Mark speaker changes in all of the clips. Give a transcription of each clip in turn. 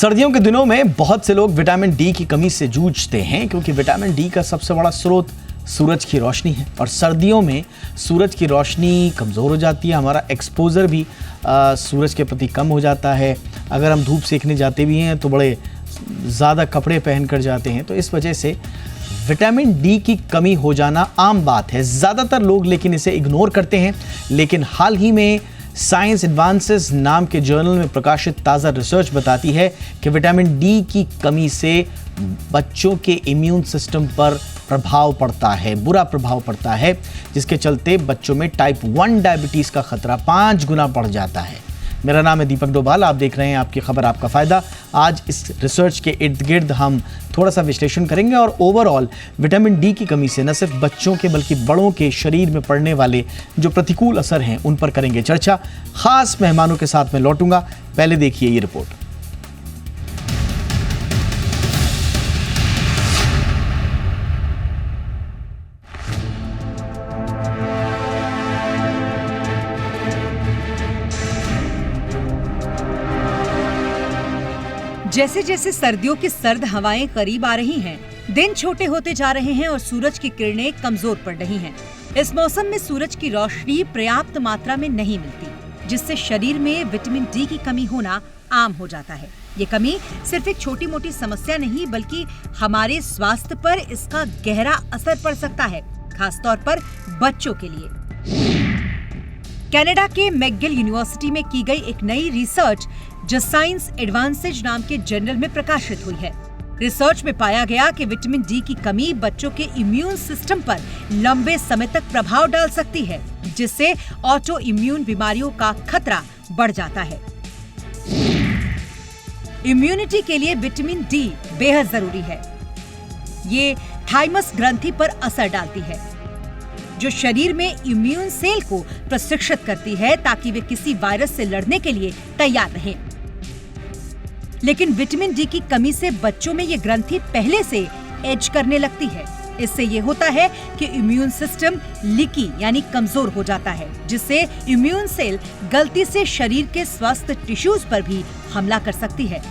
Speaker 1: सर्दियों के दिनों में बहुत से लोग विटामिन डी की कमी से जूझते हैं, क्योंकि विटामिन डी का सबसे बड़ा स्रोत सूरज की रोशनी है और सर्दियों में सूरज की रोशनी कमज़ोर हो जाती है। हमारा एक्सपोजर भी सूरज के प्रति कम हो जाता है। अगर हम धूप सेकने जाते भी हैं तो बड़े ज़्यादा कपड़े पहन कर जाते हैं, तो इस वजह से विटामिन डी की कमी हो जाना आम बात है। ज़्यादातर लोग लेकिन इसे इग्नोर करते हैं। लेकिन हाल ही में साइंस एडवांसेस नाम के जर्नल में प्रकाशित ताज़ा रिसर्च बताती है कि विटामिन डी की कमी से बच्चों के इम्यून सिस्टम पर प्रभाव पड़ता है, बुरा प्रभाव पड़ता है, जिसके चलते बच्चों में टाइप 1 डायबिटीज़ का खतरा 5 गुना बढ़ जाता है। मेरा नाम है दीपक डोभाल, आप देख रहे हैं आपकी खबर आपका फ़ायदा। आज इस रिसर्च के इर्द गिर्द हम थोड़ा सा विश्लेषण करेंगे और ओवरऑल विटामिन डी की कमी से न सिर्फ बच्चों के बल्कि बड़ों के शरीर में पड़ने वाले जो प्रतिकूल असर हैं उन पर करेंगे चर्चा। खास मेहमानों के साथ मैं लौटूंगा, पहले देखिए ये रिपोर्ट।
Speaker 2: जैसे जैसे सर्दियों की सर्द हवाएं करीब आ रही हैं, दिन छोटे होते जा रहे हैं और सूरज की किरणें कमजोर पड़ रही हैं। इस मौसम में सूरज की रोशनी पर्याप्त मात्रा में नहीं मिलती, जिससे शरीर में विटामिन डी की कमी होना आम हो जाता है। ये कमी सिर्फ एक छोटी मोटी समस्या नहीं, बल्कि हमारे स्वास्थ्य पर इसका गहरा असर पड़ सकता है, खासतौर पर बच्चों के लिए। कनाडा के मैकगिल यूनिवर्सिटी में की गई एक नई रिसर्च जो साइंस एडवांसेज नाम के जर्नल में प्रकाशित हुई है। रिसर्च में पाया गया कि विटामिन डी की कमी बच्चों के इम्यून सिस्टम पर लंबे समय तक प्रभाव डाल सकती है, जिससे ऑटो इम्यून बीमारियों का खतरा बढ़ जाता है। इम्यूनिटी के लिए विटामिन डी बेहद जरूरी है। ये थाइमस ग्रंथि पर असर डालती है, जो शरीर में इम्यून सेल को प्रशिक्षित करती है ताकि वे किसी वायरस से लड़ने के लिए तैयार रहें। लेकिन विटामिन डी की कमी से बच्चों में ये ग्रंथि पहले से एज करने लगती है। इससे ये होता है कि इम्यून सिस्टम लीकी यानी कमजोर हो जाता है, जिससे इम्यून सेल गलती से शरीर के स्वस्थ टिश्यूज पर भी हमला कर सकती है।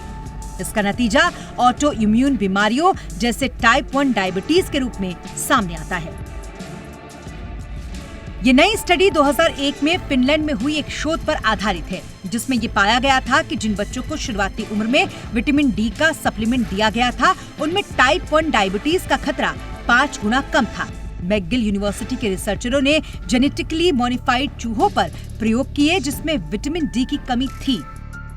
Speaker 2: इसका नतीजा ऑटो इम्यून बीमारियों जैसे टाइप 1 डायबिटीज के रूप में सामने आता है। ये नई स्टडी 2001 में फिनलैंड में हुई एक शोध पर आधारित है, जिसमें ये पाया गया था कि जिन बच्चों को शुरुआती उम्र में विटामिन डी का सप्लीमेंट दिया गया था, उनमें टाइप 1 डायबिटीज का खतरा 5 गुना कम था। मैकगिल यूनिवर्सिटी के रिसर्चरों ने जेनेटिकली मॉडिफाइड चूहों पर प्रयोग किए, जिसमें विटामिन डी की कमी थी।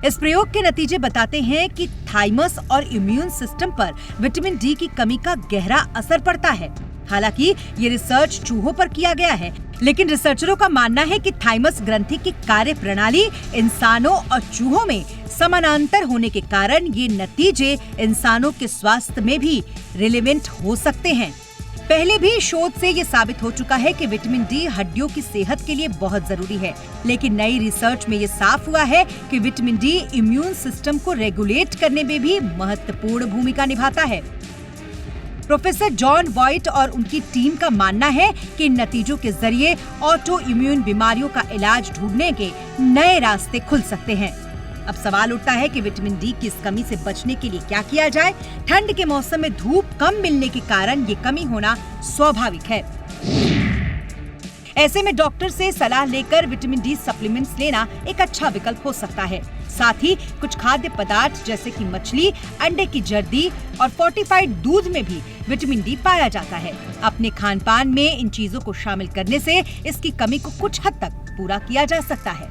Speaker 2: इस प्रयोग के नतीजे बताते हैं कि थाइमस और इम्यून सिस्टम पर विटामिन डी की कमी का गहरा असर पड़ता है। हालांकि ये रिसर्च चूहों पर किया गया है, लेकिन रिसर्चरों का मानना है कि थाइमस ग्रंथि की कार्य प्रणाली इंसानों और चूहों में समानांतर होने के कारण ये नतीजे इंसानों के स्वास्थ्य में भी रिलेवेंट हो सकते हैं। पहले भी शोध से ये साबित हो चुका है कि विटामिन डी हड्डियों की सेहत के लिए बहुत जरूरी है, लेकिन नई रिसर्च में ये साफ हुआ है कि विटामिन डी इम्यून सिस्टम को रेगुलेट करने में भी महत्वपूर्ण भूमिका निभाता है। प्रोफेसर जॉन वाइट और उनकी टीम का मानना है कि इन नतीजों के जरिए ऑटो इम्यून बीमारियों का इलाज ढूंढने के नए रास्ते खुल सकते हैं। अब सवाल उठता है कि विटामिन डी की इस कमी से बचने के लिए क्या किया जाए। ठंड के मौसम में धूप कम मिलने के कारण ये कमी होना स्वाभाविक है। ऐसे में डॉक्टर से सलाह लेकर विटामिन डी सप्लीमेंट्स लेना एक अच्छा विकल्प हो सकता है। साथ ही कुछ खाद्य पदार्थ जैसे कि मछली, अंडे की जर्दी और फोर्टिफाइड दूध में भी विटामिन डी पाया जाता है। अपने खान पान में इन चीजों को शामिल करने से इसकी कमी को कुछ हद तक पूरा किया जा सकता है।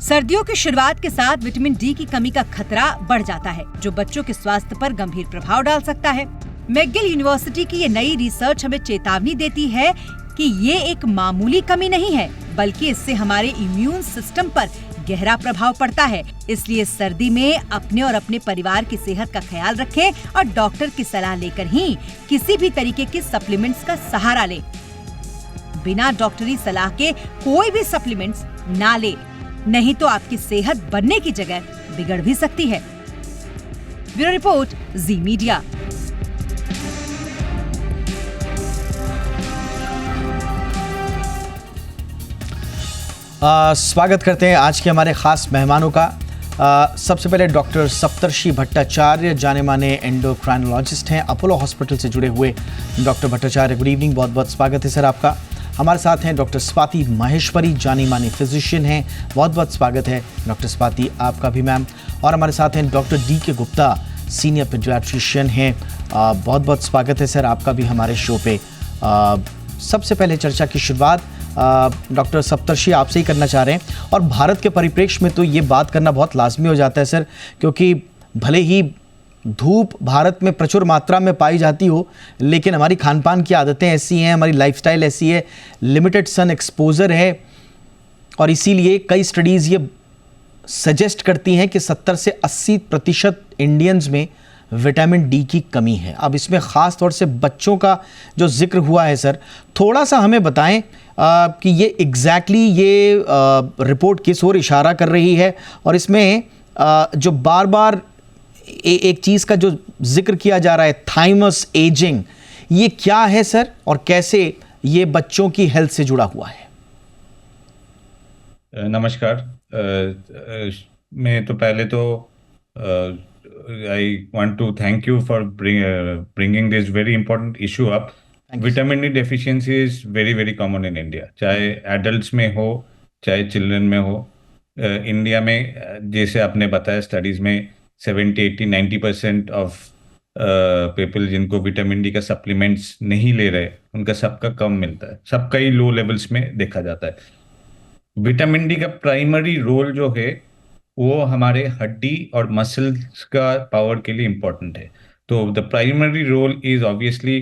Speaker 2: सर्दियों की शुरुआत के साथ विटामिन डी की कमी का खतरा बढ़ जाता है, जो बच्चों के स्वास्थ्य पर गंभीर प्रभाव डाल सकता है। मैकगिल यूनिवर्सिटी की ये नई रिसर्च हमें चेतावनी देती है कि ये एक मामूली कमी नहीं है, बल्कि इससे हमारे इम्यून सिस्टम पर गहरा प्रभाव पड़ता है। इसलिए सर्दी में अपने और अपने परिवार की सेहत का ख्याल रखें और डॉक्टर की सलाह लेकर ही किसी भी तरीके के सप्लीमेंट्स का सहारा लें। बिना डॉक्टरी सलाह के कोई भी सप्लीमेंट्स ना ले, नहीं तो आपकी सेहत बनने की जगह बिगड़ भी सकती है। ब्यूरो रिपोर्ट, जी मीडिया।
Speaker 1: स्वागत करते हैं आज के हमारे खास मेहमानों का। सबसे पहले डॉक्टर सप्तर्षि भट्टाचार्य, जाने माने एंडोक्राइनोलॉजिस्ट हैं, अपोलो हॉस्पिटल से जुड़े हुए डॉक्टर भट्टाचार्य, गुड इवनिंग, बहुत बहुत स्वागत है सर आपका। हमारे साथ हैं डॉक्टर स्वाति माहेश्वरी, जानी मानी फिजिशियन हैं, बहुत बहुत स्वागत है डॉक्टर स्वाति आपका भी मैम। और हमारे साथ हैं doctor DK Gupta, senior paediatrician हैं, बहुत बहुत स्वागत है सर आपका भी हमारे शो पे। सबसे पहले चर्चा की शुरुआत डॉक्टर सप्तर्षि आपसे ही करना चाह रहे हैं, और भारत के परिप्रेक्ष्य में तो ये बात करना बहुत लाजमी हो जाता है सर, क्योंकि भले ही धूप भारत में प्रचुर मात्रा में पाई जाती हो, लेकिन हमारी खान पान की आदतें ऐसी हैं, हमारी लाइफस्टाइल ऐसी है, लिमिटेड सन एक्सपोजर है, और इसीलिए कई स्टडीज़ ये सजेस्ट करती हैं कि 70 से 80% इंडियंस में विटामिन D की कमी है। अब इसमें ख़ास तौर से बच्चों का जो जिक्र हुआ है सर, थोड़ा सा हमें बताएं कि ये एग्जैक्टली ये रिपोर्ट किस ओर इशारा कर रही है, और इसमें जो बार बार एक चीज़ का जो जिक्र किया जा रहा है, थाइमस एजिंग, ये क्या है सर, और कैसे ये बच्चों की हेल्थ से जुड़ा हुआ है?
Speaker 3: नमस्कार। मैं तो पहले तो I want to thank you for bringing this very important issue up. Vitamin D deficiency is very very common in India, चाहे एडल्ट्स में हो चाहे चिल्ड्रन में हो। इंडिया में जैसे आपने बताया स्टडीज़ में 70, 80, 90% ऑफ पीपल जिनको विटामिन डी का सप्लीमेंट्स नहीं ले रहे, उनका सबका कम मिलता है, सबका ही लो लेवल्स में देखा जाता है। विटामिन डी का प्राइमरी रोल जो है वो हमारे हड्डी और मसल्स का पावर के लिए इम्पोर्टेंट है। तो the primary role is obviously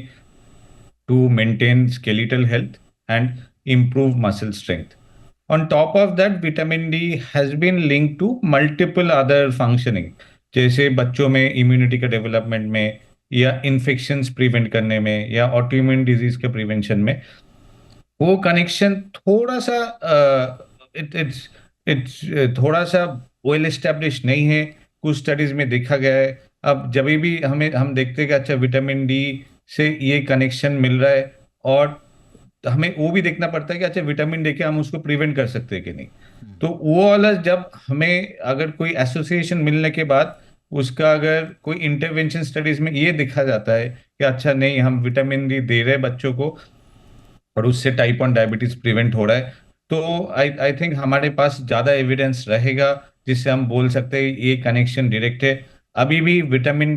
Speaker 3: to maintain skeletal health and improve muscle strength. On top of that, vitamin D has been linked to multiple other functioning, जैसे बच्चों में इम्यूनिटी का डेवलपमेंट में, या इन्फेक्शंस प्रिवेंट करने में, या ऑटोइम्यून डिजीज के प्रिवेंशन में। वो कनेक्शन थोड़ा सा इट्स थोड़ा सा वेल एस्टेब्लिश नहीं है, कुछ स्टडीज में देखा गया है। अब जब भी हम देखते हैं कि अच्छा विटामिन डी से ये कनेक्शन मिल रहा है, और हमें वो भी देखना पड़ता है कि अच्छा विटामिन डी के हम उसको प्रिवेंट कर सकते हैं कि नहीं। तो वो वाला जब हमें अगर कोई एसोसिएशन मिलने के बाद उसका अगर कोई इंटरवेंशन स्टडीज में ये देखा जाता है कि अच्छा नहीं, हम विटामिन डी दे रहे हैं बच्चों को और उससे टाइप 1 डायबिटीज प्रिवेंट हो रहा है, तो आई थिंक हमारे पास ज़्यादा एविडेंस रहेगा जिससे हम बोल सकते हैं ये कनेक्शन डायरेक्ट है। अभी भी विटामिन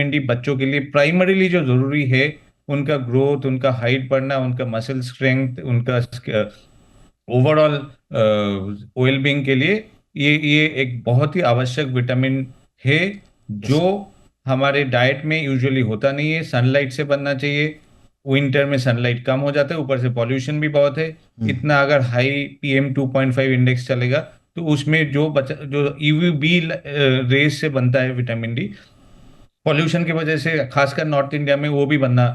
Speaker 3: डी बच्चों के लिए प्राइमरीली जो ज़रूरी है, उनका ग्रोथ, उनका हाइट बढ़ना, उनका मसल स्ट्रेंथ, उनका ओवरऑल वेलबींग के लिए ये एक बहुत ही आवश्यक विटामिन है, जो हमारे डाइट में यूजुअली होता नहीं है। सनलाइट से बनना चाहिए, विंटर में सनलाइट कम हो जाता है, ऊपर से पॉल्यूशन भी बहुत है। इतना अगर हाई PM 2.5 इंडेक्स चलेगा तो उसमें जो UVB रेज से बनता है विटामिन डी, पॉल्यूशन की वजह से खासकर नॉर्थ इंडिया में वो भी बनना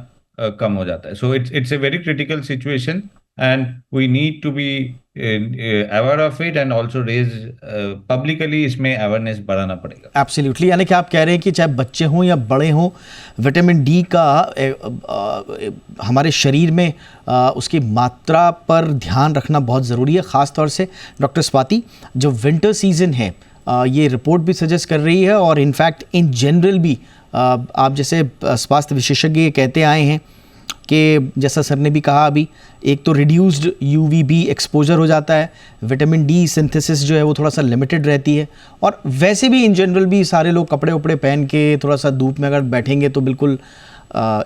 Speaker 3: कम हो जाता है। So it's a very critical situation and we need to be aware of it and also raise publicly इसमें अवेयरनेस बढ़ाना पड़ेगा।
Speaker 1: एब्सोल्युटली, यानी कि आप कह रहे हैं कि चाहे बच्चे हों या बड़े हों, विटामिन डी का हमारे शरीर में उसकी मात्रा पर ध्यान रखना बहुत ज़रूरी है। ख़ास तौर से डॉक्टर स्वाति, जो विंटर सीजन है ये रिपोर्ट भी सजेस्ट कर रही है, और इनफैक्ट इन जनरल भी आप जैसे स्वास्थ्य विशेषज्ञ ये कहते आए हैं कि जैसा सर ने भी कहा अभी, एक तो रिड्यूस्ड UVB एक्सपोजर हो जाता है, विटामिन डी सिंथेसिस जो है वो थोड़ा सा लिमिटेड रहती है, और वैसे भी इन जनरल भी सारे लोग कपड़े उपड़े पहन के थोड़ा सा धूप में अगर बैठेंगे तो बिल्कुल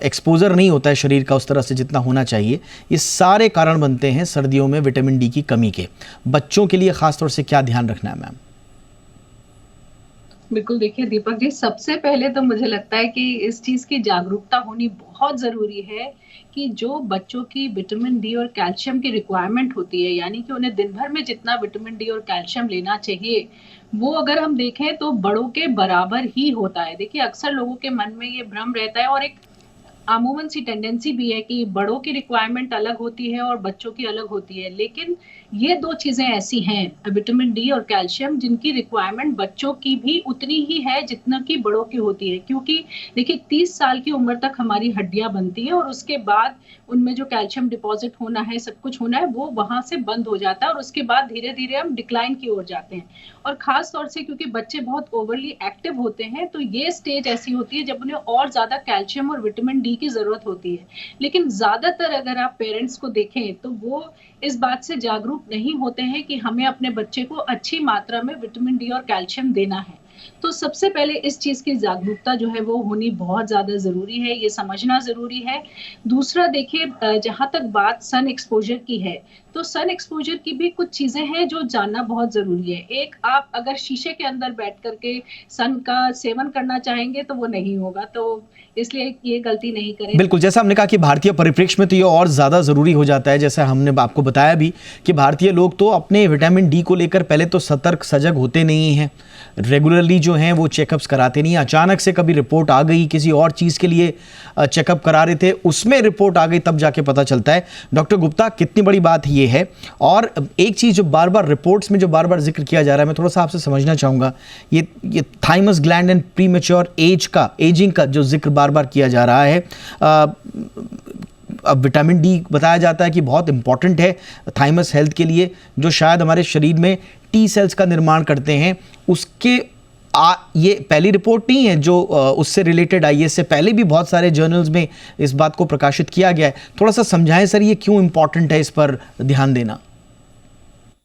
Speaker 1: एक्सपोजर नहीं होता है शरीर का उस तरह से जितना होना चाहिए। ये सारे कारण बनते हैं सर्दियों में विटामिन डी की कमी के। बच्चों के लिए ख़ास तौर से क्या ध्यान रखना है मैम?
Speaker 4: बिल्कुल, देखिए दीपक जी, सबसे पहले तो मुझे लगता है कि इस चीज की जागरूकता होनी बहुत जरूरी है कि जो बच्चों की विटामिन डी और कैल्शियम की रिक्वायरमेंट होती है, यानी कि उन्हें दिन भर में जितना विटामिन डी और कैल्शियम लेना चाहिए, वो अगर हम देखें तो बड़ों के बराबर ही होता है। देखिए अक्सर लोगों के मन में ये भ्रम रहता है, और एक अमूमन सी टेंडेंसी भी है कि बड़ों की रिक्वायरमेंट अलग होती है और बच्चों की अलग होती है, लेकिन ये दो चीजें ऐसी हैं विटामिन डी और कैल्शियम जिनकी रिक्वायरमेंट बच्चों की भी उतनी ही है जितना कि बड़ों की होती है। क्योंकि देखिए 30 साल की उम्र तक हमारी हड्डियां बनती हैं और उसके बाद उनमें जो कैल्शियम डिपॉजिट होना है, सब कुछ होना है, वो वहां से बंद हो जाता है और उसके बाद धीरे धीरे हम डिक्लाइन की ओर जाते हैं। और खास तौर से क्योंकि बच्चे बहुत ओवरली एक्टिव होते हैं तो ये स्टेज ऐसी होती है जब उन्हें और ज्यादा कैल्शियम और विटामिन डी की जरूरत होती है। लेकिन ज्यादातर अगर आप पेरेंट्स को देखें तो वो इस बात से जागरूक नहीं होते हैं कि हमें अपने बच्चे को अच्छी मात्रा में विटामिन डी और कैल्शियम देना है। तो सबसे पहले इस चीज की जागरूकता जो है वो होनी बहुत ज्यादा जरूरी है, ये समझना जरूरी है। दूसरा देखिए, जहां तक बात सन एक्सपोजर की है तो सन एक्सपोजर की भी कुछ चीजें हैं जो जानना बहुत जरूरी है। एक, आप अगर शीशे के अंदर बैठ करके सन का सेवन करना चाहेंगे तो वो नहीं होगा, तो इसलिए ये गलती नहीं करें।
Speaker 1: बिल्कुल, जैसा हमने कहा कि भारतीय परिप्रेक्ष्य में तो ये और ज़्यादा ज़रूरी हो जाता है। जैसे हमने आपको बताया भी कि भारतीय लोग तो अपने विटामिन डी को लेकर पहले तो सतर्क सजग होते नहीं हैं, रेगुलरली जो हैं वो चेकअप्स कराते नहीं। अचानक से कभी रिपोर्ट आ गई, किसी और चीज़ के लिए चेकअप करा रहे थे, उसमें रिपोर्ट आ गई, तब जाके पता चलता है। डॉक्टर गुप्ता, कितनी बड़ी बात ये है। और एक चीज़ जो बार बार रिपोर्ट्स में जो बार बार जिक्र किया जा रहा है, मैं थोड़ा सा आपसे समझना चाहूँगा, ये thymus gland and premature ageing का जो जिक्र बार बार किया जा रहा है। अब विटामिन डी बताया जाता है कि बहुत इंपॉर्टेंट है थाइमस हेल्थ के लिए, जो शायद हमारे शरीर में टी सेल्स का निर्माण करते हैं। उसके ये पहली रिपोर्ट नहीं है जो उससे रिलेटेड आई है, इससे पहले भी बहुत सारे जर्नल्स में इस बात को प्रकाशित किया गया है। थोड़ा सा समझाएं सर, ये क्यों इंपॉर्टेंट है इस पर ध्यान देना।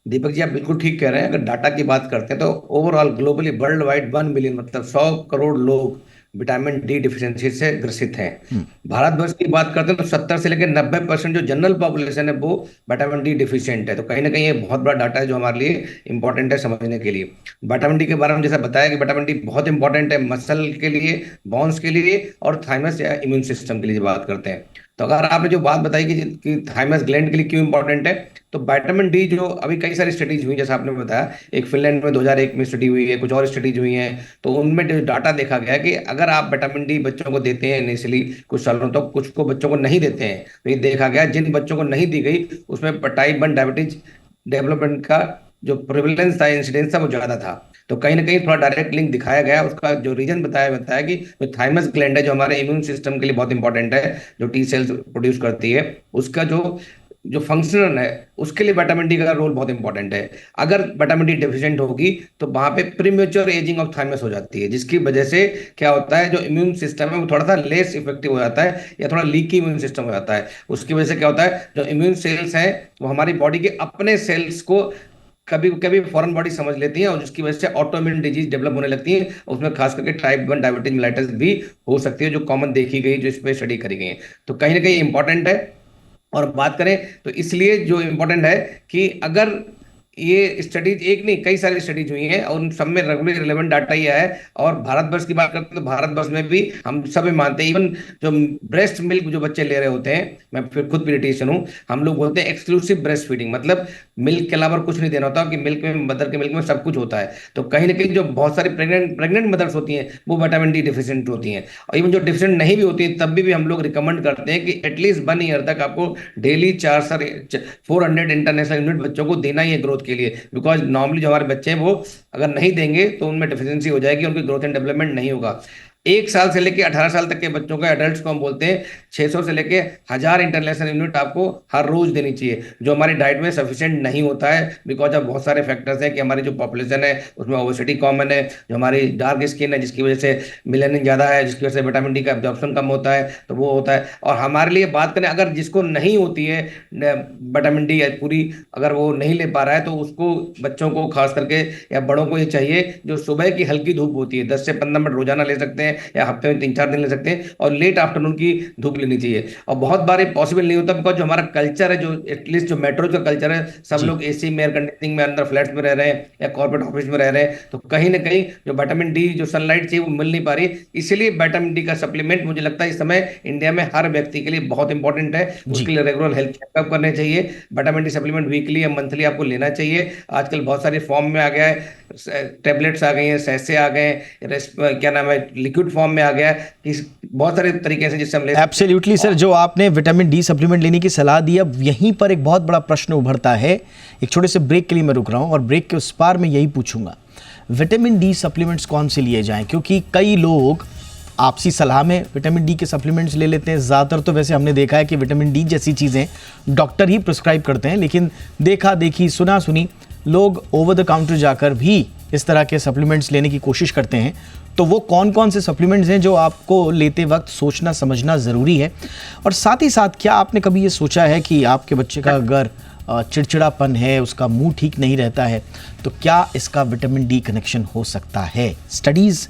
Speaker 5: दीपक जी, आप बिल्कुल ठीक कह रहे हैं। अगर डाटा की बात करते हैं तो overall globally world wide 1 billion मतलब 100 करोड़ लोग विटामिन डी डिफिशियंसी से ग्रसित हैं। भारतवर्ष की बात करते हैं तो 70 से लेकर 90% जो जनरल पॉपुलेशन है वो विटामिन डी डिफिशियंट है। तो कहीं ना कहीं ये बहुत बड़ा डाटा है जो हमारे लिए इंपॉर्टेंट है समझने के लिए। विटामिन डी के बारे में जैसा बताया कि विटामिन डी बहुत इंपॉर्टेंट है मसल के लिए, बोन्स के लिए और थाइमस या इम्यून सिस्टम के लिए बात करते हैं। तो अगर आपने जो बात बताई कि थाइमस ग्लैंड के लिए क्यों इंपॉर्टेंट है, तो विटामिन डी जो अभी कई सारी स्टडीज हुई जैसा आपने बताया, एक फिनलैंड में 2001 में स्टडी हुई है, कुछ और स्टडीज हुई हैं, तो उनमें जो डाटा देखा गया कि अगर आप विटामिन डी बच्चों को देते हैं इनिशियली कुछ सालों तक, कुछ को बच्चों को नहीं देते हैं, तो ये देखा गया जिन बच्चों को नहीं दी गई उसमें टाइप 1 डायबिटीज डेवलपमेंट का जो प्रिविलेंस था, इंसिडेंस था, वो ज्यादा था। तो कहीं ना कहीं थोड़ा डायरेक्ट लिंक दिखाया गया। उसका जो रीजन बताया कि जो थाइमस ग्लैंड है जो हमारे इम्यून सिस्टम के लिए बहुत इंपॉर्टेंट है, जो टी सेल्स प्रोड्यूस करती है, उसका जो फंक्शन है उसके लिए विटामिन डी का रोल बहुत इंपॉर्टेंट है। अगर विटामिन डी डेफिशिएंट होगी तो वहां पे प्रीमेच्योर एजिंग ऑफ थाइमस हो जाती है, जिसकी वजह से क्या होता है, जो इम्यून सिस्टम है वो थोड़ा सा लेस इफेक्टिव हो जाता है या थोड़ा लीकी इम्यून सिस्टम हो जाता है। उसकी वजह से क्या होता है, जो इम्यून सेल्स हैं वो हमारी बॉडी के अपने सेल्स को कभी कभी फॉरेन बॉडी समझ लेती है और जिसकी वजह से ऑटोइम्यून डिजीज डेवलप होने लगती है। उसमें खास करके टाइप 1 डायबिटीज मेलाइटिस भी हो सकती है, जो कॉमन देखी गई, जो इस पर स्टडी करी गई है। तो कहीं ना कहीं इंपॉर्टेंट है। और बात करें तो इसलिए जो इंपॉर्टेंट है कि अगर ये स्टडीज एक नहीं कई सारी स्टडीज हुई हैं और उन सब में रेगुलर रिलेवेंट डाटा ही है। और भारतवर्ष की बात करते हैं तो भारतवर्ष में भी हम सब मानते हैं, इवन जो ब्रेस्ट मिल्क जो बच्चे ले रहे होते हैं, मैं फिर खुद पीडियाट्रिशियन हूँ, हम लोग बोलते हैं एक्सक्लूसिव ब्रेस्ट फीडिंग, मतलब मिल्क के अलावा कुछ नहीं देना होता कि मिल्क में, मदर के मिल्क में सब कुछ होता है। तो कहीं ना कहीं जो बहुत सारी प्रेग्नेंट मदर्स होती हैं वो विटामिन डी डिफिशिएंट होती हैं, और इवन जो डिफिशिएंट नहीं भी होती है तब भी हम लोग रिकमेंड करते हैं कि एटलीस्ट 1 ईयर तक आपको डेली 400 इंटरनेशनल यूनिट बच्चों को देना ही है ग्रोथ के लिए। बिकॉज नॉर्मली जो हमारे बच्चे हैं वो अगर नहीं देंगे तो उनमें डिफिशियंसी हो जाएगी, उनकी ग्रोथ एंड डेवलपमेंट नहीं होगा। 1 साल से लेकर 18 साल तक के बच्चों को, एडल्ट्स को हम बोलते हैं 600 से लेकर 1000 इंटरनेशनल यूनिट आपको हर रोज देनी चाहिए, जो हमारी डाइट में सफिशिएंट नहीं होता है। बिकॉज ऑफ बहुत सारे फैक्टर्स हैं कि हमारी जो पॉपुलेशन है उसमें ओबेसिटी कॉमन है, जो हमारी डार्क स्किन है जिसकी वजह से मिलेनिन ज़्यादा है, जिसकी वजह से विटामिन डी का एब्जॉर्प्शन कम होता है, तो वो होता है। और हमारे लिए बात करें, अगर जिसको नहीं होती है विटामिन डी पूरी, अगर वो नहीं ले पा रहा है, तो उसको, बच्चों को खास करके या बड़ों को ये चाहिए जो सुबह की हल्की धूप होती है, 10 से 15 मिनट रोजाना ले सकते हैं या हफ्ते में 3-4 दिन ले सकते हैं, और लेट आफ्टरनून की धूप लेनी चाहिए। और बहुत बार ये पॉसिबल नहीं होता बिकॉज जो हमारा कल्चर है, जो एटलीस्ट जो मेट्रो का कल्चर है, सब लोग एसी में, एयर कंडीशनिंग में, अंदर फ्लैट्स में रह रहे हैं या कॉर्पोरेट ऑफिस में रह रहे हैं, तो कहीं ना कहीं जो विटामिन डी, जो सनलाइट चाहिए वो मिल नहीं पा रही। इसलिए विटामिन डी का सप्लीमेंट मुझे लगता है इस समय इंडिया में हर व्यक्ति के लिए बहुत इंपॉर्टेंट है। उसके लिए रेगुलर हेल्थ चेकअप करने चाहिए, विटामिन डी सप्लीमेंट वीकली या मंथली आपको लेना चाहिए। आजकल बहुत सारे फॉर्म में आ गया है, टैबलेट्स आ गई हैं, सैसे आ गए हैं, क्या नाम है, लिक्विड लिक्विड फॉर्म में आ गया है कि बहुत सारे तरीके से जिससे हम ले सकते हैं।
Speaker 1: एब्सोल्युटली सर, जो आपने विटामिन डी सप्लीमेंट लेने की सलाह दी, अब यहीं पर एक बहुत बड़ा प्रश्न उभरता है। एक छोटे से ब्रेक के लिए मैं रुक रहा हूँ और ब्रेक के उस पार मैं यही पूछूंगा, विटामिन डी सप्लीमेंट्स कौन से लिए जाएं? क्योंकि कई लोग आपसी सलाह में विटामिन डी के सप्लीमेंट्स ले लेते हैं। ज़्यादातर तो वैसे हमने देखा है कि विटामिन डी जैसी चीज़ें डॉक्टर ही प्रिस्क्राइब करते हैं, लेकिन देखा देखी सुना सुनी लोग ओवर द काउंटर जाकर भी इस तरह के सप्लीमेंट्स लेने की कोशिश करते हैं। तो वो कौन कौन से सप्लीमेंट्स हैं जो आपको लेते वक्त सोचना समझना ज़रूरी है? और साथ ही साथ क्या आपने कभी ये सोचा है कि आपके बच्चे का अगर चिड़चिड़ापन है, उसका मुंह ठीक नहीं रहता है, तो क्या इसका विटामिन डी कनेक्शन हो सकता है? स्टडीज़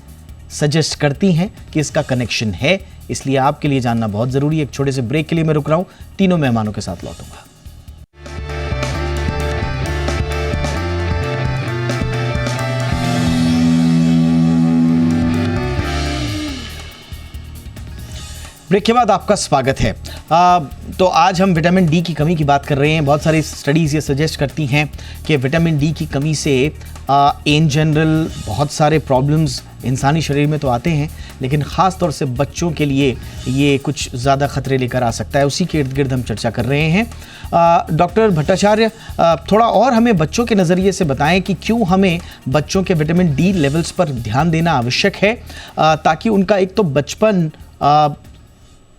Speaker 1: सजेस्ट करती हैं कि इसका कनेक्शन है, इसलिए आपके लिए जानना बहुत ज़रूरी है। एक छोटे से ब्रेक के लिए मैं रुक रहा हूँ, तीनों मेहमानों के साथ लौटूंगा। ब्रेक के बाद आपका स्वागत है। तो आज हम विटामिन डी की कमी की बात कर रहे हैं। बहुत सारी स्टडीज़ ये सजेस्ट करती हैं कि विटामिन डी की कमी से इन जनरल बहुत सारे प्रॉब्लम्स इंसानी शरीर में तो आते हैं, लेकिन ख़ास तौर से बच्चों के लिए ये कुछ ज़्यादा खतरे लेकर आ सकता है। उसी के इर्द गिर्द हम चर्चा कर रहे हैं। डॉक्टर भट्टाचार्य, थोड़ा और हमें बच्चों के नज़रिए से बताएं कि क्यों हमें बच्चों के विटामिन डी लेवल्स पर ध्यान देना आवश्यक है, ताकि उनका एक तो बचपन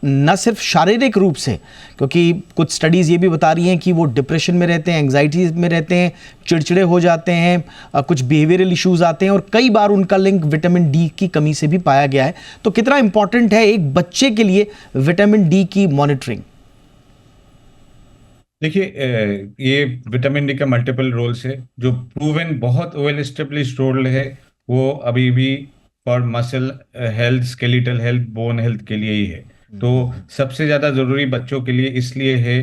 Speaker 1: न सिर्फ शारीरिक रूप से, क्योंकि कुछ स्टडीज़ ये भी बता रही हैं कि वो डिप्रेशन में रहते हैं, एंग्जाइटी में रहते हैं, चिड़चिड़े हो जाते हैं, कुछ बिहेवियरल इश्यूज आते हैं और कई बार उनका लिंक विटामिन डी की कमी से भी पाया गया है। तो कितना इंपॉर्टेंट है एक बच्चे के लिए विटामिन डी की मॉनिटरिंग?
Speaker 3: देखिए, ये विटामिन डी का मल्टीपल रोल्स है। जो प्रूवन बहुत वेल एस्टेब्लिश्ड रोल है वो अभी भी for muscle health, skeletal health, bone health के लिए ही है। तो सबसे ज़्यादा ज़रूरी बच्चों के लिए इसलिए है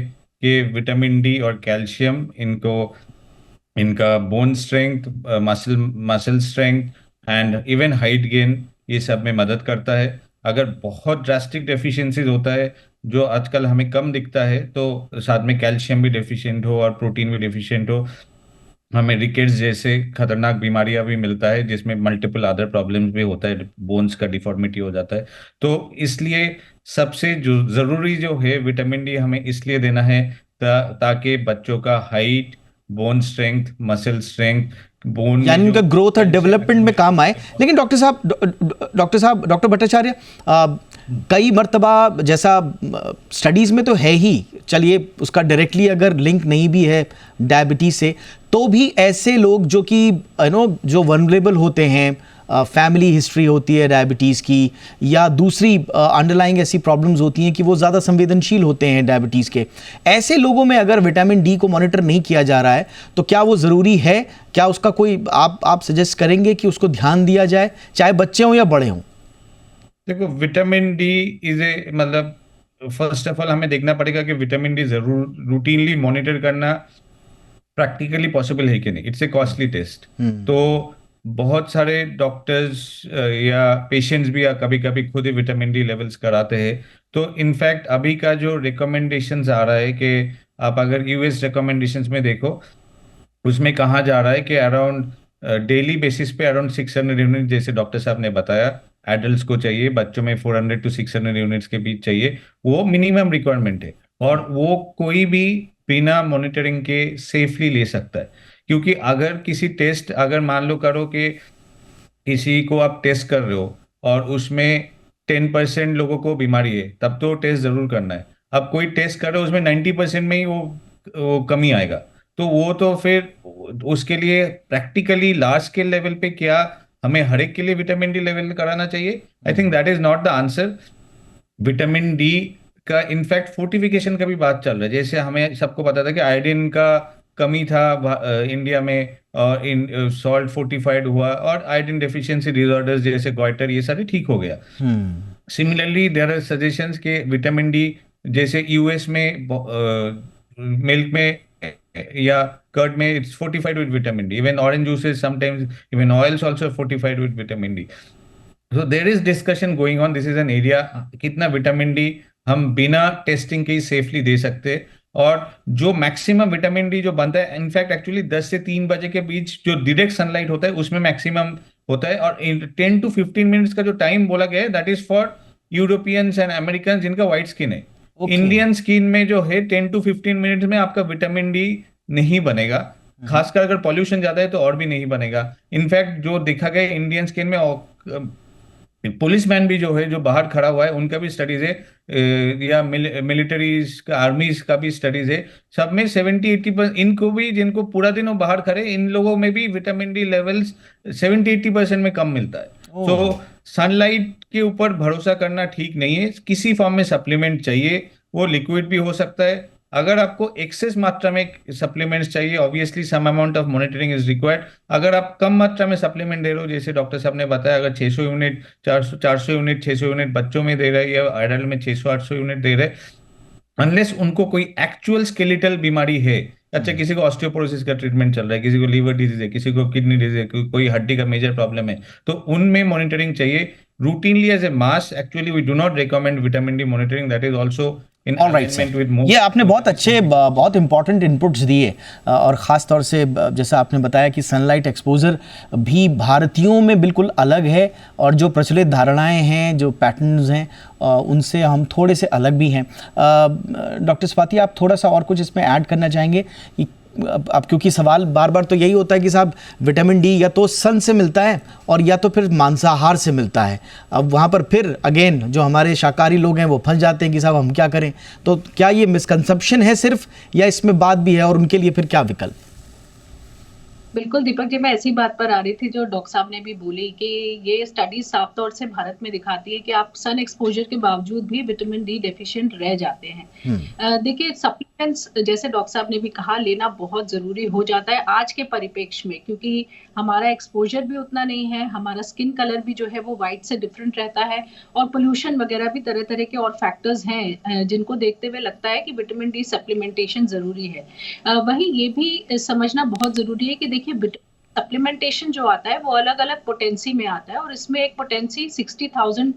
Speaker 3: कि विटामिन डी और कैल्शियम इनका bone strength, muscle strength and even height gain, ये सब में मदद करता है। अगर बहुत ड्रास्टिक डेफिशिएंसीज होता है जो आजकल हमें कम दिखता है, तो साथ में कैल्शियम भी डेफिशिएंट हो और प्रोटीन भी डेफिशिएंट हो, हमें रिकेट्स जैसे खतरनाक बीमारियां भी मिलता है, जिसमें मल्टीपल अदर प्रॉब्लम्स भी होता है, बोन्स का डिफॉर्मिटी हो जाता है। तो इसलिए सबसे जो ज़रूरी जो है विटामिन डी हमें इसलिए देना है ताकि बच्चों का height, bone strength, muscle strength, bone
Speaker 1: यानी उनका ग्रोथ और डेवलपमेंट में काम आए। लेकिन डॉक्टर भट्टाचार्य, कई मर्तबा जैसा स्टडीज़ में तो है ही, चलिए उसका डायरेक्टली अगर लिंक नहीं भी है डायबिटीज़ से, तो भी ऐसे लोग जो कि जो वनरेबल होते हैं, फैमिली हिस्ट्री होती है डायबिटीज़ की, या दूसरी अंडरलाइंग ऐसी प्रॉब्लम्स होती हैं कि वो ज़्यादा संवेदनशील होते हैं डायबिटीज़ के, ऐसे लोगों में अगर विटामिन डी को मॉनिटर नहीं किया जा रहा है तो क्या वो ज़रूरी है? क्या उसका कोई आप सजेस्ट करेंगे कि उसको ध्यान दिया जाए, चाहे बच्चे हों या बड़े हों?
Speaker 3: देखो, विटामिन डी मतलब फर्स्ट ऑफ ऑल हमें देखना पड़ेगा कि विटामिन डी जरूर रूटीनली मॉनिटर करना प्रैक्टिकली पॉसिबल है कि नहीं। It's a costly test. तो बहुत सारे डॉक्टर्स या पेशेंट्स भी कभी कभी खुद ही विटामिन डी लेवल्स कराते हैं। तो इनफैक्ट अभी का जो रिकमेंडेशंस आ रहा है कि आप अगर यूएस रिकमेंडेशंस में देखो, उसमें कहा जा रहा है कि अराउंड डेली बेसिस पे अराउंड 600 यूनिट, जैसे डॉक्टर साहब ने बताया, एडल्ट्स को चाहिए, बच्चों में 400 to 600 यूनिट्स के बीच चाहिए। वो मिनिमम रिक्वायरमेंट है और वो कोई भी बिना मॉनिटरिंग के सेफली ले सकता है। क्योंकि अगर किसी टेस्ट, अगर मान लो करो कि किसी को आप टेस्ट कर रहे हो और उसमें 10% लोगों को बीमारी है, तब तो टेस्ट जरूर करना है। अब कोई टेस्ट कर रहे हो उसमें 90% में ही वो कमी आएगा, तो वो तो फिर उसके लिए प्रैक्टिकली लार्ज स्केल लेवल पे क्या हमें हर एक के लिए विटामिन डी लेवल कराना चाहिए? I think that is not the answer. Vitamin D का इनफैक्ट फोर्टिफिकेशन का भी बात चल रहा है। जैसे हमें सबको पता था कि आयोडीन का कमी था इंडिया में, और सॉल्ट फोर्टिफाइड हुआ और आयोडीन डेफिशिएंसी डिसऑर्डर्स जैसे गॉइटर, ये सारे ठीक हो गया। सिमिलरली देयर आर सजेशंस के विटामिन डी जैसे यूएस में मिल्क में या कर्ड में it's fortified with vitamin D, even orange juices sometimes, even oils also fortified with vitamin D. So there is discussion going on, this is an area कितना vitamin D हम बिना testing के ही safely दे सकते हैं। और जो maximum vitamin D जो बनता है, इनफैक्ट एक्चुअली 10 से 3 बजे के बीच जो डायरेक्ट सनलाइट होता है उसमें मैक्सिमम होता है। और 10 to 15 मिनट्स का जो टाइम बोला गया है that is for Europeans and American जिनका व्हाइट स्किन है। इंडियन स्किन में जो है 10 to 15 मिनट्स में आपका विटामिन डी नहीं बनेगा, खासकर अगर पॉल्यूशन ज्यादा है तो और भी नहीं बनेगा। इनफैक्ट जो देखा गया इंडियन स्किन में पुलिसमैन भी जो है जो बाहर खड़ा हुआ है उनका भी स्टडीज है, या मिलिटरीज का आर्मीज का भी स्टडीज है, सब में 70-80% इनको भी जिनको पूरा दिन वो बाहर खड़े इन लोगों में भी विटामिन डी लेवल्स 70-80% में कम मिलता है। तो सनलाइट के ऊपर भरोसा करना ठीक नहीं है, किसी फॉर्म में सप्लीमेंट चाहिए, वो लिक्विड भी हो सकता है। अगर आपको एक्सेस मात्रा में सप्लीमेंट्स चाहिए obviously some amount of monitoring is required. अगर आप कम मात्रा में सप्लीमेंट दे रहे हो जैसे डॉक्टर साहब ने बताया, अगर 600 यूनिट 400 यूनिट 600 यूनिट बच्चों में दे रहे हैं या एडल्ट में 600-800 यूनिट दे रहे हैं, अनलेस उनको कोई एक्चुअल स्केलेटल बीमारी है, अच्छा किसी को ऑस्टियोपोरोसिस का ट्रीटमेंट चल रहा है, किसी को लीवर डिजीज है, किसी को किडनी डिजीज है, कोई हड्डी का मेजर प्रॉब्लम है, तो उनमें मॉनिटरिंग चाहिए routinely as a mass. Actually we do not recommend vitamin D monitoring, that is also in alignment with most.
Speaker 1: ये आपने बहुत अच्छे बहुत इंपॉर्टेंट इनपुट्स दिए, और ख़ास तौर से जैसा आपने बताया कि सनलाइट एक्सपोजर भी भारतीयों में बिल्कुल अलग है, और जो प्रचलित धारणाएं हैं, जो पैटर्न्स हैं, उनसे हम थोड़े से अलग भी हैं। डॉक्टर स्वाति, आप थोड़ा सा और कुछ इसमें ऐड करना चाहेंगे कि अब क्योंकि सवाल बार बार तो यही होता है कि साहब विटामिन डी या तो सन से मिलता है और या तो फिर मांसाहार से मिलता है। अब वहाँ पर फिर अगेन जो हमारे शाकाहारी लोग हैं वो फंस जाते हैं कि साहब हम क्या करें। तो क्या ये मिसकंसेप्शन है सिर्फ, या इसमें बात भी है, और उनके लिए फिर क्या विकल्प?
Speaker 4: बिल्कुल दीपक जी, मैं ऐसी बात पर आ रही थी जो डॉक्टर साहब ने भी बोली कि ये स्टडी साफ तौर से भारत में दिखाती है कि आप सन एक्सपोजर के बावजूद भी विटामिन डी डेफिशिएंट रह जाते हैं। देखिए सप्लीमेंट्स जैसे डॉक्टर साहब ने भी कहा लेना बहुत जरूरी हो जाता है आज के परिप्रेक्ष्य में, क्योंकि हमारा एक्सपोजर भी उतना नहीं है, हमारा स्किन कलर भी जो है वो व्हाइट से डिफरेंट रहता है, और पोल्यूशन वगैरह भी तरह तरह के और फैक्टर्स हैं जिनको देखते हुए लगता है कि विटामिन डी सप्लीमेंटेशन जरूरी है। वहीं ये भी समझना बहुत जरूरी है कि देखिए सप्लीमेंटेशन जो आता है वो अलग अलग पोटेंसी में आता है, और इसमें एक पोटेंसी 60,000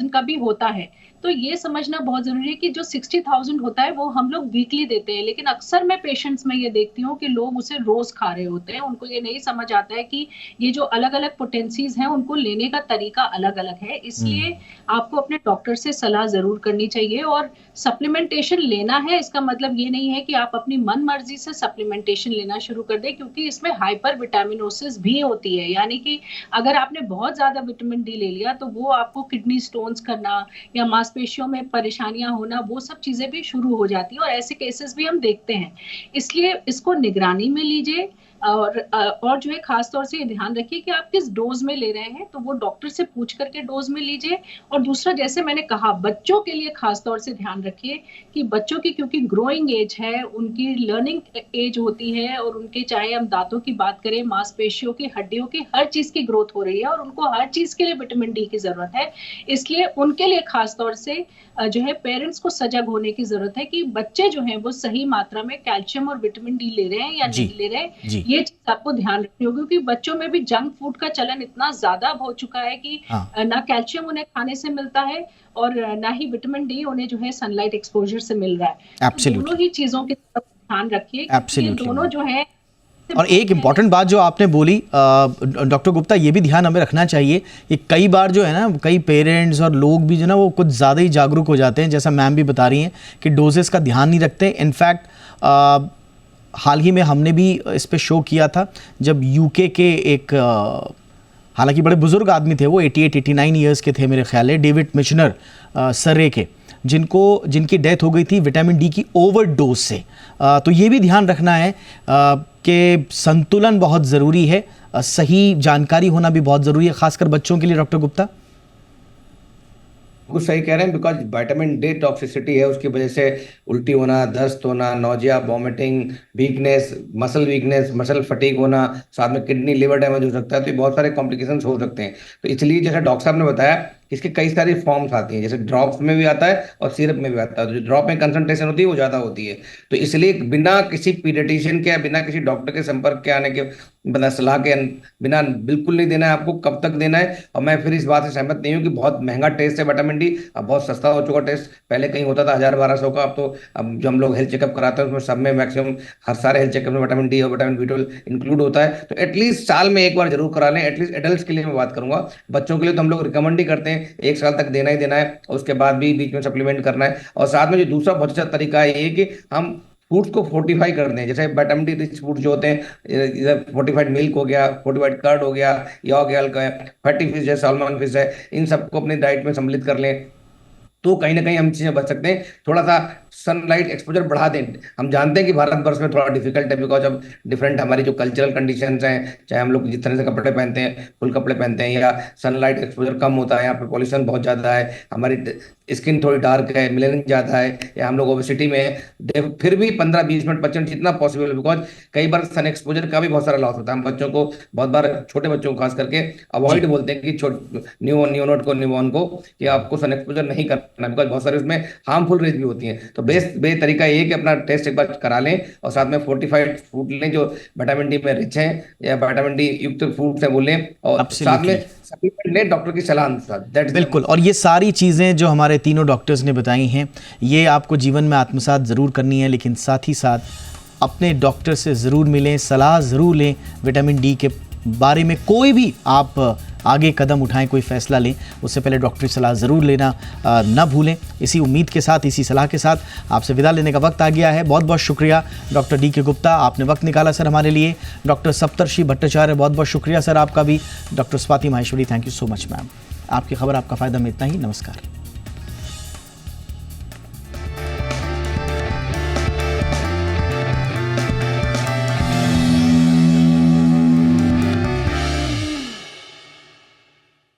Speaker 4: का भी होता है। तो ये समझना बहुत जरूरी है कि जो 60,000 होता है वो हम लोग वीकली देते हैं, लेकिन अक्सर मैं पेशेंट्स में ये देखती हूँ कि लोग उसे रोज खा रहे होते हैं। उनको ये नहीं समझ आता है कि ये जो अलग अलग पोटेंसीज हैं उनको लेने का तरीका अलग अलग है, इसलिए आपको अपने डॉक्टर से सलाह जरूर करनी चाहिए। और सप्लीमेंटेशन लेना है इसका मतलब ये नहीं है कि आप अपनी मन मर्जी से सप्लीमेंटेशन लेना शुरू कर दें, क्योंकि इसमें हाइपर विटामिनोसिस भी होती है, यानी कि अगर आपने बहुत ज्यादा विटामिन डी ले लिया तो वो आपको किडनी स्टोन्स करना या मांसपेशियों में परेशानियां होना, वो सब चीजें भी शुरू हो जाती है, और ऐसे केसेस भी हम देखते हैं। इसलिए इसको निगरानी में लीजिए, और जो है खास तौर से ये ध्यान रखिए कि आप किस डोज में ले रहे हैं, तो वो डॉक्टर से पूछ करके डोज में लीजिए। और दूसरा, जैसे मैंने कहा, बच्चों के लिए खास तौर से ध्यान रखिए कि बच्चों की क्योंकि ग्रोइंग एज है, उनकी लर्निंग एज होती है, और उनके चाहे हम दांतों की बात करें, मांसपेशियों की, हड्डियों की, हर चीज की ग्रोथ हो रही है, और उनको हर चीज के लिए विटामिन डी की जरूरत है। इसलिए उनके लिए खास तौर से जो है पेरेंट्स को सजग होने की जरूरत है कि बच्चे जो हैं वो सही मात्रा में कैल्शियम और विटामिन डी ले रहे हैं या नहीं ले रहे हैं। ये चीज आपको ध्यान रखनी होगी, क्योंकि बच्चों में भी जंक फूड का चलन इतना ज्यादा हो चुका है कि ना कैल्शियम उन्हें खाने से मिलता है और ना ही विटामिन डी उन्हें जो है सनलाइट एक्सपोजर से मिल रहा है। दोनों ही चीजों की तरफ ध्यान रखिए, दोनों जो है।
Speaker 1: और एक इम्पॉर्टेंट बात जो आपने बोली डॉक्टर गुप्ता, ये भी ध्यान हमें रखना चाहिए कि कई बार जो है ना, कई पेरेंट्स और लोग भी जो ना वो कुछ ज़्यादा ही जागरूक हो जाते हैं, जैसा मैम भी बता रही हैं कि डोजेस का ध्यान नहीं रखते। इनफैक्ट हाल ही में हमने भी इस पे शो किया था, जब यूके के एक हालांकि बड़े बुजुर्ग आदमी थे, वो 88-89 ईयर्स के थे मेरे ख्याल है, डेविड मिशनर सर्रे के, जिनकी डेथ हो गई थी विटामिन डी की ओवरडोज से। तो ये भी ध्यान रखना है कि संतुलन बहुत ज़रूरी है, सही जानकारी होना भी बहुत ज़रूरी है, खासकर बच्चों के लिए। डॉक्टर गुप्ता
Speaker 5: कुछ सही कह रहे हैं, बिकॉज विटामिन डी टॉक्सिसिटी है, उसकी वजह से उल्टी होना, दस्त होना, nausea, vomiting, weakness, muscle fatigue होना, साथ में किडनी लिवर डैमेज हो सकता है, तो ये बहुत सारे कॉम्प्लिकेशंस हो सकते हैं। तो इसलिए जैसा डॉक्टर साहब ने बताया कि इसके कई सारी फॉर्म्स आती हैं, जैसे ड्रॉप्स में भी आता है और सिरप में भी आता है। तो जो ड्रॉप में कंसंट्रेशन होती है वो ज़्यादा होती है, तो इसलिए बिना किसी पीडियाट्रिशियन के या बिना किसी डॉक्टर के संपर्क के आने के बिना सलाह के बिना बिल्कुल नहीं देना है आपको। कब तक देना है, और मैं फिर इस बात से सहमत नहीं हूँ कि बहुत महंगा टेस्ट है विटामिन डी, अब बहुत सस्ता हो चुका टेस्ट। पहले कहीं होता था 1000-1200 का, अब तो अब जो हम लोग हेल्थ चेकअप कराते हैं उसमें सब में मैक्सिमम हर सारे हेल्थ चेकअप में विटामिन डी और विटामिन B12 इंक्लूड होता है। तो एटलीस्ट साल में एक बार जरूर करा लें, एटलीस्ट एडल्ट के लिए मैं बात करूंगा। बच्चों के लिए तो हम लोग रिकमेंड ही करते हैं 1 साल तक देना ही देना है, और उसके बाद भी बीच में सप्लीमेंट करना है। और साथ में जो दूसरा बहुत अच्छा तरीका है ये कि हम फूड्स को फोर्टिफाई कर दें, जैसे विटामिन डी रिच फूड जो होते हैं, इधर फोर्टिफाइड मिल्क हो गया, फोर्टिफाइड कर्ड हो गया, या हो गया फैटी फिश है, सैल्मन फिश है, इन सबको अपनी डाइट में सम्मिलित कर लें, तो कहीं ना कहीं हम चीज़ें बच सकते हैं। थोड़ा सा सनलाइट एक्सपोजर बढ़ा दें। हम जानते हैं कि भारतवर्ष में थोड़ा डिफिकल्ट है, बिकॉज ऑफ डिफरेंट हमारी जो कल्चरल कंडीशंस हैं, चाहे हम लोग जिस तरह से कपड़े पहनते हैं, फुल कपड़े पहनते हैं, या सनलाइट एक्सपोजर कम होता है, यहाँ पे पॉल्यूशन बहुत ज़्यादा है, हमारी स्किन थोड़ी डार्क है, मेलेनिन ज़्यादा है, या हम लोग ओबेसिटी में है, फिर भी 15-20 मिनट 25 मिनट जितना पॉसिबल है, बिकॉज कई बार सन एक्सपोजर का भी बहुत सारा लॉस होता है। हम बच्चों को बहुत बार, छोटे बच्चों को खास करके अवॉइड बोलते हैं कि न्यूनोट को, न्यूबॉर्न को, कि आपको सन एक्सपोजर नहीं करना, बिकॉज बहुत सारे उसमें हार्मफुल रेज भी होती हैं। तो बेस्ट तरीका ये कि अपना टेस्ट एक बार करा लें, और साथ में फोर्टिफाइड फूड लें जो विटामिन डी में रिच हैं, या विटामिन डी युक्त फूड से बोलें, और साथ में सप्लीमेंट लें डॉक्टर की सलाह अनुसार।
Speaker 1: बिल्कुल, और ये सारी चीज़ें जो हमारे तीनों डॉक्टर्स ने बताई हैं, ये आपको जीवन में आत्मसात ज़रूर करनी है, लेकिन साथ ही साथ अपने डॉक्टर से ज़रूर मिलें, सलाह ज़रूर लें। विटामिन डी के बारे में कोई भी आप आगे कदम उठाएं, कोई फैसला लें, उससे पहले डॉक्टरी सलाह ज़रूर लेना ना भूलें। इसी उम्मीद के साथ, इसी सलाह के साथ आपसे विदा लेने का वक्त आ गया है। बहुत बहुत शुक्रिया डॉक्टर डी के गुप्ता, आपने वक्त निकाला सर हमारे लिए। डॉक्टर सप्तर्षि भट्टाचार्य, बहुत बहुत शुक्रिया सर आपका भी। Doctor Swati Maheshwari, thank you so much ma'am. आपकी खबर, आपका फ़ायदा में इतना ही। नमस्कार।